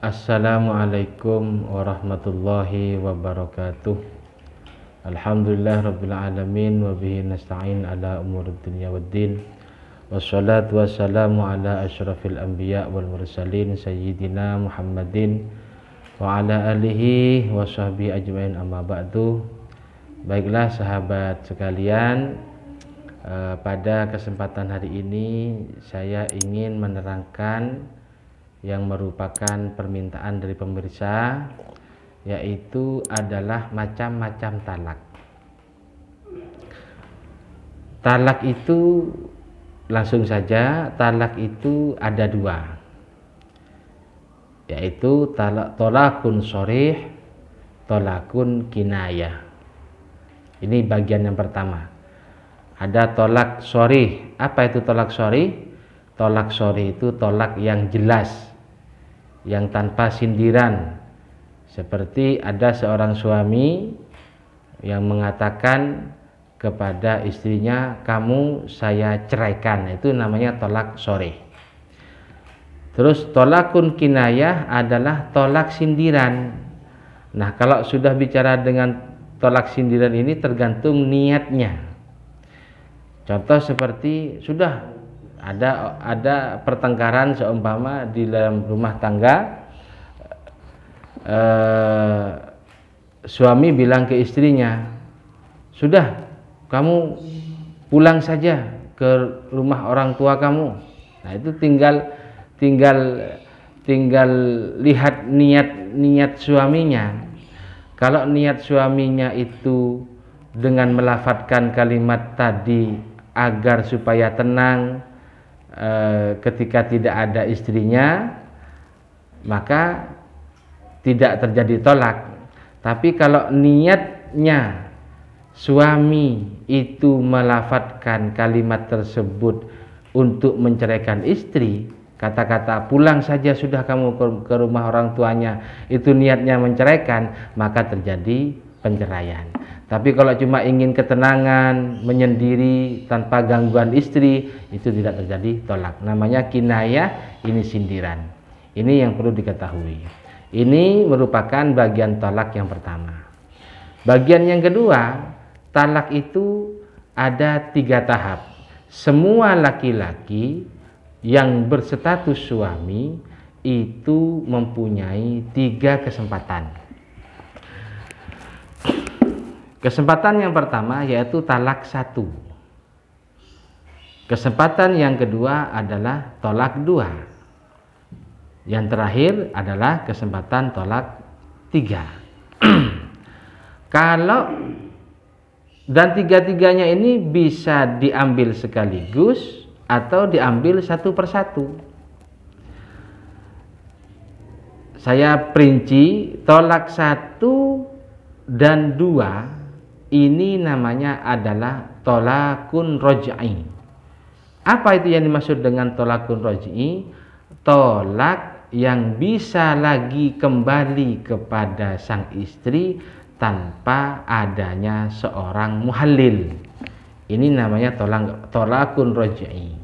Assalamualaikum warahmatullahi wabarakatuh. Alhamdulillah rabbil alamin wa bihi nasta'in ala umurid dunya waddin. Wassalatu wassalamu ala asyrafil anbiya wal mursalin sayyidina Muhammadin wa ala alihi wa sahbihi ajmain, amma ba'du. Baiklah sahabat sekalian, pada kesempatan hari ini saya ingin menerangkan yang merupakan permintaan dari pemirsa, yaitu adalah macam-macam talak. Talak itu langsung saja, talak itu ada dua, yaitu tolakun sharih, tolakun kinayah. Ini bagian yang pertama. Ada tolak sharih. Apa itu tolak sharih? Tolak sharih itu tolak yang jelas, yang tanpa sindiran. Seperti ada seorang suami yang mengatakan kepada istrinya, kamu saya ceraikan. Itu namanya tolak sharih. Terus tolakun kinayah adalah tolak sindiran. Nah, kalau sudah bicara dengan tolak sindiran ini tergantung niatnya. Contoh seperti sudah ada pertengkaran seumpama di dalam rumah tangga, suami bilang ke istrinya, sudah kamu pulang saja ke rumah orang tua kamu. Nah, itu tinggal lihat niat suaminya. Kalau niat suaminya itu dengan melafadzkan kalimat tadi agar supaya tenang ketika tidak ada istrinya, maka tidak terjadi tolak. Tapi kalau niatnya suami itu melafadzkan kalimat tersebut untuk menceraikan istri, kata-kata pulang saja sudah kamu ke rumah orang tuanya, itu niatnya menceraikan, maka terjadi penceraian. Tapi kalau cuma ingin ketenangan, menyendiri tanpa gangguan istri, itu tidak terjadi tolak. Namanya kinayah, ini sindiran. Ini yang perlu diketahui. Ini merupakan bagian tolak yang pertama. Bagian yang kedua, talak itu ada 3 tahap. Semua laki-laki yang berstatus suami itu mempunyai 3 kesempatan. Kesempatan yang pertama yaitu talak 1. Kesempatan yang kedua adalah tolak 2. Yang terakhir adalah kesempatan tolak 3. Kalau dan 3-tiganya ini bisa diambil sekaligus atau diambil satu persatu. Saya perinci, tolak 1 dan 2 ini namanya adalah tolakun roj'i. Apa itu yang dimaksud dengan tolakun roj'i? Tolak yang bisa lagi kembali kepada sang istri tanpa adanya seorang muhallil. Ini namanya tolakun roj'i.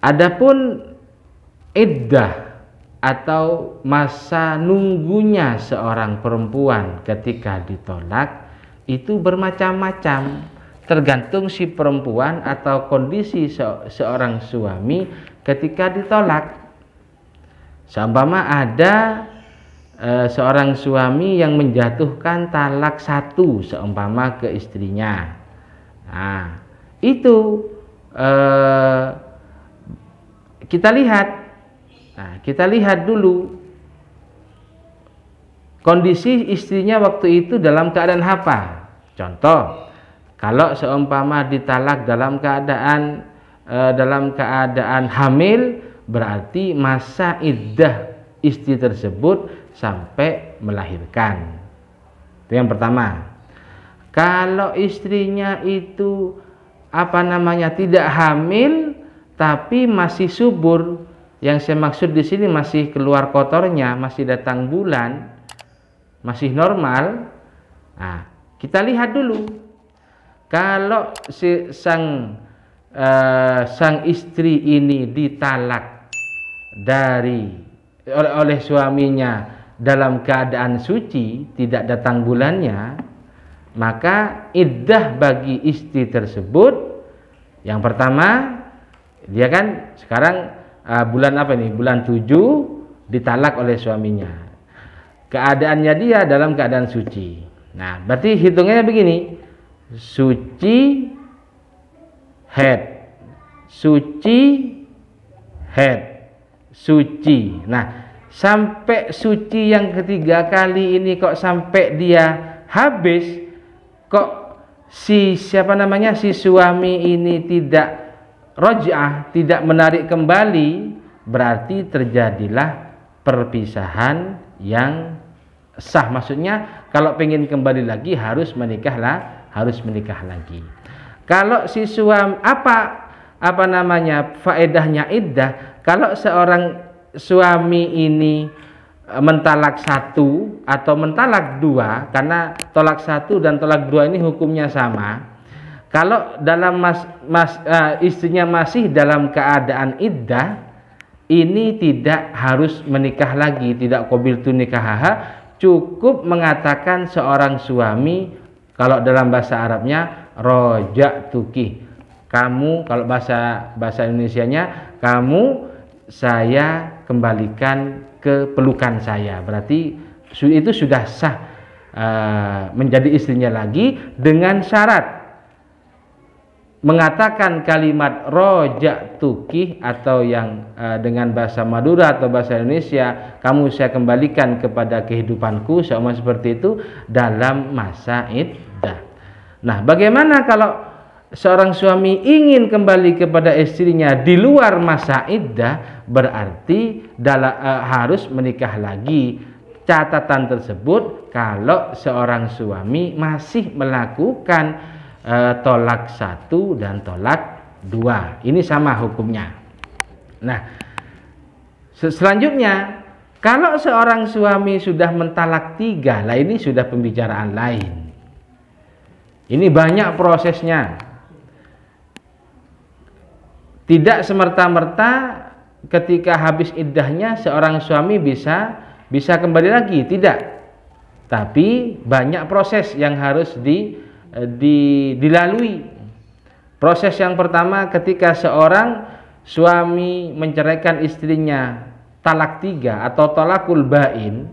Adapun iddah atau masa nunggunya seorang perempuan ketika ditolak itu bermacam-macam, tergantung si perempuan atau kondisi seorang suami ketika ditolak. Seumpama ada seorang suami yang menjatuhkan talak 1 seumpama ke istrinya. Nah, itu kita lihat. Nah, kita lihat dulu kondisi istrinya waktu itu dalam keadaan apa. Contoh, kalau seumpama ditalak dalam keadaan hamil, berarti masa iddah istri tersebut sampai melahirkan. Itu yang pertama. Kalau istrinya itu tidak hamil tapi masih subur, yang saya maksud di sini masih keluar kotornya, masih datang bulan, masih normal. Nah, kita lihat dulu. Kalau sang istri ini ditalak oleh suaminya dalam keadaan suci, tidak datang bulannya, maka iddah bagi istri tersebut yang pertama, dia kan sekarang bulan apa nih? Bulan 7 ditalak oleh suaminya. Keadaannya dia dalam keadaan suci. Nah, berarti hitungannya begini. Suci head. Suci head. Suci. Nah, sampai suci yang ketiga kali ini kok sampai dia habis, kok si suami ini tidak roj'ah, tidak menarik kembali, berarti terjadilah perpisahan yang sah. Maksudnya kalau pengen kembali lagi harus menikah lagi. Kalau si suami faedahnya iddah, kalau seorang suami ini mentalak 1 atau mentalak 2, karena tolak 1 dan tolak 2 ini hukumnya sama. Kalau dalam istrinya masih dalam keadaan iddah, ini tidak harus menikah lagi, tidak qabiltu nikahaha, cukup mengatakan seorang suami, kalau dalam bahasa Arabnya roja'tuki, kamu, kalau bahasa Indonesianya kamu, saya kembalikan ke pelukan saya. Berarti itu sudah sah menjadi istrinya lagi, dengan syarat mengatakan kalimat roja'tuki, atau yang dengan bahasa Madura atau bahasa Indonesia, kamu saya kembalikan kepada kehidupanku, sama seperti itu, dalam masa iddah. Nah, bagaimana kalau seorang suami ingin kembali kepada istrinya di luar masa iddah? Berarti harus menikah lagi. Catatan tersebut kalau seorang suami masih melakukan tolak 1 dan tolak 2, ini sama hukumnya. Nah, selanjutnya, kalau seorang suami sudah mentalak 3, lah ini sudah pembicaraan lain. Ini banyak prosesnya. Tidak semerta-merta ketika habis iddahnya seorang suami bisa kembali lagi, tidak. Tapi banyak proses yang harus dilalui. Proses yang pertama, ketika seorang suami menceraikan istrinya talak 3 atau talakul bain,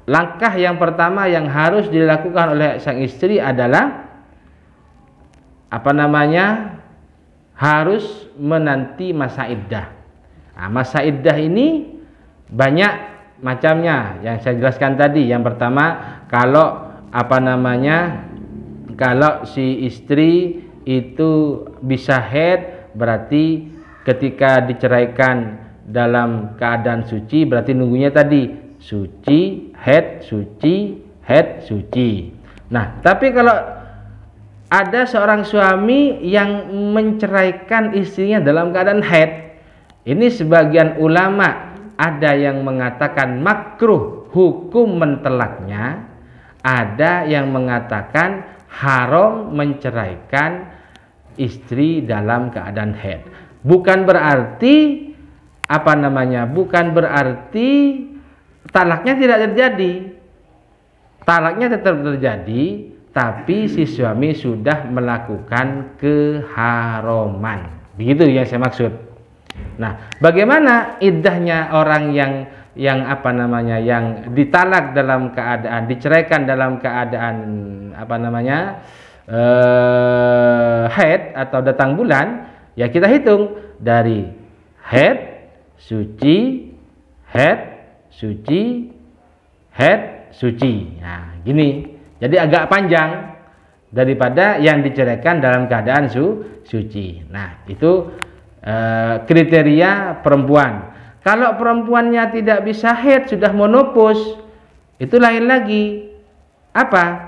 langkah yang pertama yang harus dilakukan oleh sang istri adalah harus menanti masa iddah. Nah, masa iddah ini banyak macamnya yang saya jelaskan tadi. Yang pertama, kalau si istri itu bisa haid, berarti ketika diceraikan dalam keadaan suci, berarti nunggunya tadi suci, haid, suci, haid, suci. Nah, tapi kalau ada seorang suami yang menceraikan istrinya dalam keadaan haid, ini sebagian ulama ada yang mengatakan makruh hukum mentelaknya, ada yang mengatakan haram menceraikan istri dalam keadaan haid. Bukan berarti talaknya tidak terjadi. Talaknya tetap terjadi, tapi si suami sudah melakukan keharaman. Begitu yang saya maksud. Nah, bagaimana iddahnya orang yang ditalak dalam keadaan, diceraikan dalam keadaan haid atau datang bulan? Ya, kita hitung dari haid, suci, haid, suci, haid, suci. Nah, gini. Jadi agak panjang daripada yang diceraikan dalam keadaan suci. Nah, itu kriteria perempuan. Kalau perempuannya tidak bisa haid, sudah menopause, itu lain lagi.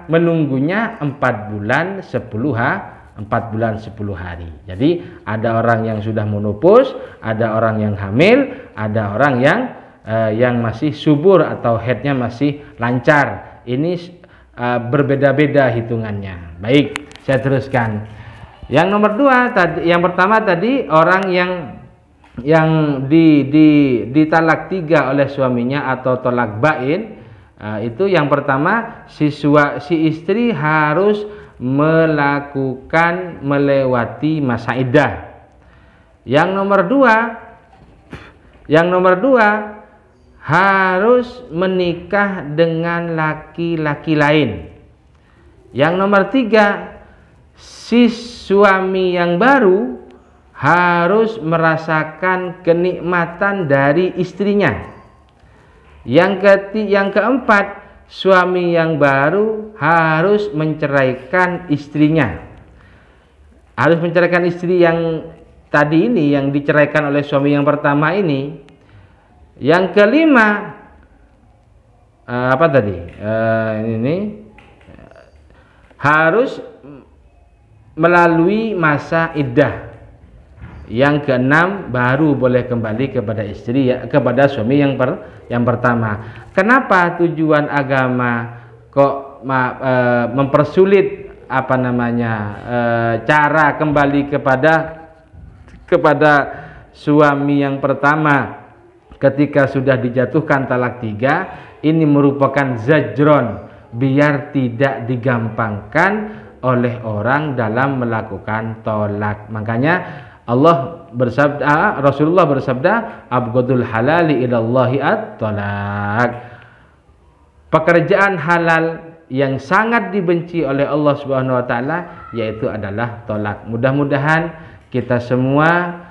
Menunggunya 4 bulan 10 hari. Jadi ada orang yang sudah menopause, ada orang yang hamil, ada orang yang masih subur atau haidnya masih lancar. Ini berbeda-beda hitungannya. Baik, saya teruskan. Yang nomor 2 tadi, yang pertama tadi orang yang yang ditalak 3 oleh suaminya atau tolak bain, itu yang pertama si istri harus melewati masa iddah. Yang nomor dua harus menikah dengan laki-laki lain. Yang nomor 3, si suami yang baru harus merasakan kenikmatan dari istrinya. Yang keempat, suami yang baru harus menceraikan istrinya. Harus menceraikan istri yang tadi ini, yang diceraikan oleh suami yang pertama ini. Yang kelima, ini harus melalui masa iddah. Yang keenam, baru boleh kembali kepada istri, kepada suami yang pertama. Kenapa tujuan agama kok mempersulit cara kembali kepada suami yang pertama ketika sudah dijatuhkan talak 3? Ini merupakan zajron, biar tidak digampangkan oleh orang dalam melakukan tolak. Makanya Rasulullah bersabda, abghadul halali ilallahi at-tolak. Pekerjaan halal yang sangat dibenci oleh Allah Subhanahu wa taala yaitu adalah tolak. Mudah-mudahan kita semua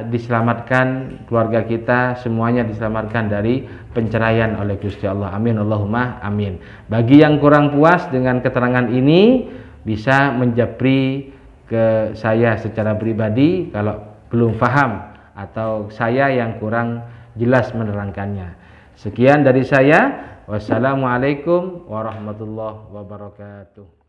diselamatkan, keluarga kita semuanya diselamatkan dari penceraian oleh Gusti Allah. Amin Allahumma amin. Bagi yang kurang puas dengan keterangan ini, bisa menjapri ke saya secara pribadi kalau belum paham atau saya yang kurang jelas menerangkannya. Sekian dari saya. Wassalamualaikum warahmatullahi wabarakatuh.